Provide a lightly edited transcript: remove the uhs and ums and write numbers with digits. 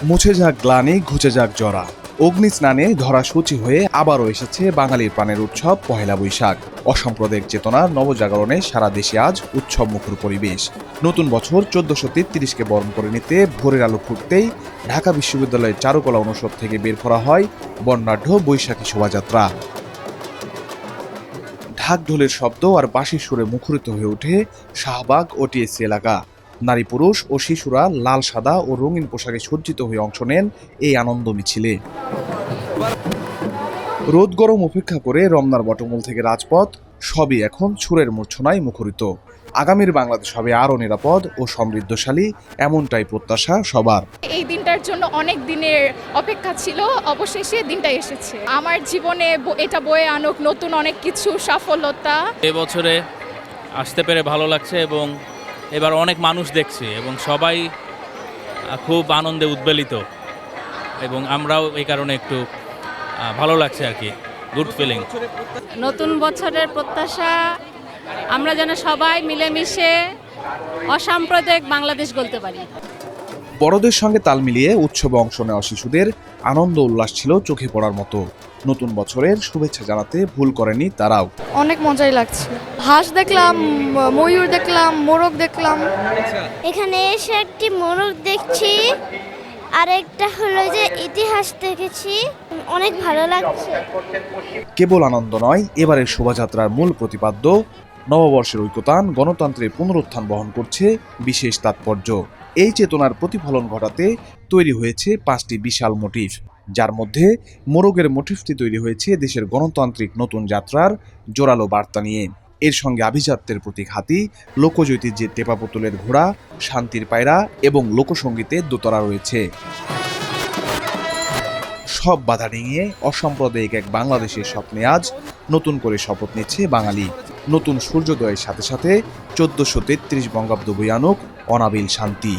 মুছে যাক গ্লানি, ঘুচে যাক জরা। অগ্নি স্নানে ধরা সূচি হয়ে আবারও এসেছে বাঙালির প্রাণের উৎসব পহেলা বৈশাখ। অসাম্প্রদায়িক চেতনার নবজাগরণে সারা দেশে আজ উৎসব মুখর পরিবেশ। নতুন বছর 1433কে বরণ করে নিতে ভোরের আলো ফুটতেই ঢাকা বিশ্ববিদ্যালয়ের চারুকলা অনুষদ থেকে বের করা হয় বর্ণাঢ্য বৈশাখী শোভাযাত্রা। ঢাক ঢোলের শব্দ আর বাঁশির সুরে মুখরিত হয়ে ওঠে শাহবাগ ও টিএসসি এলাকা। নারী পুরুষ ও শিশুরা লাল সাদা ও রঙিন পোশাকে সজ্জিত হয়ে অংশ নেন এই আনন্দ মিছিলে। রোদ গরম উপেক্ষা করে রমনার বটমূল থেকে রাজপথ সবই এখন সুরের মূর্ছনায় মুখরিত। আগামীর বাংলাদেশ হবে আরও নিরাপদ ও সমৃদ্ধশালী, এমনটাই প্রত্যাশা সবার। এই দিনটার জন্য অনেক দিনের অপেক্ষা ছিল, অবশেষে দিনটা এসেছে। আমার জীবনে এটা বয়ে আনুক নতুন অনেক কিছু সফলতা। এবছরে আসতে পেরে ভালো লাগছে এবং এবার অনেক মানুষ দেখছি এবং সবাই খুব আনন্দে উদ্বেলিত এবং আমরাও এই কারণে একটু ভালো লাগছে আর কি, গুড ফিলিং। নতুন বছরের প্রত্যাশা আমরা যেন সবাই মিলেমিশে অসাম্প্রদায়িক বাংলাদেশ গড়তে পারি। বড়দের সঙ্গে তাল মিলিয়ে উৎসবে অংশ নেওয়া শিশুদের আনন্দ উল্লাস ছিল চোখে পড়ার মতো। নতুন বছরের শুভেচ্ছা জানাতে ভুল করেনি তারাও। অনেক মজাই লাগছে। হাঁস দেখলাম, ময়ূর দেখলাম, মোরগ দেখলাম। এখানে এসে একটি মোরগ দেখছি, আরেকটা হলো যে ইতিহাস দেখেছি। অনেক ভালো লাগছে। কেবল আনন্দ নয়, এবারের শোভাযাত্রার মূল প্রতিপাদ্য নববর্ষের ঐকতান, গণতন্ত্রের পুনরুত্থান বহন করছে বিশেষ তাৎপর্য। এই চেতনার প্রতিফলন ঘটাতে তৈরি হয়েছে 5টি বিশাল মোটিফ, যার মধ্যে মোরগের মোটিফটি তৈরি হয়েছে দেশের গণতান্ত্রিক নতুন যাত্রার জোরালো বার্তা নিয়ে। এর সঙ্গে আভিজাত্যের প্রতীক হাতি, লোকজৈতিহ্যের টেপা পুতুলের ঘোড়া, শান্তির পায়রা এবং লোকসঙ্গীতের দোতরা রয়েছে। সব বাধা ডিঙিয়ে অসাম্প্রদায়িক এক বাংলাদেশের স্বপ্নে আজ নতুন করে শপথ নিচ্ছে বাঙালি। নতুন সূর্যোদয়ের সাথে সাথে 1433 বঙ্গাব্দ বয়ে আনুক অনাবিল শান্তি।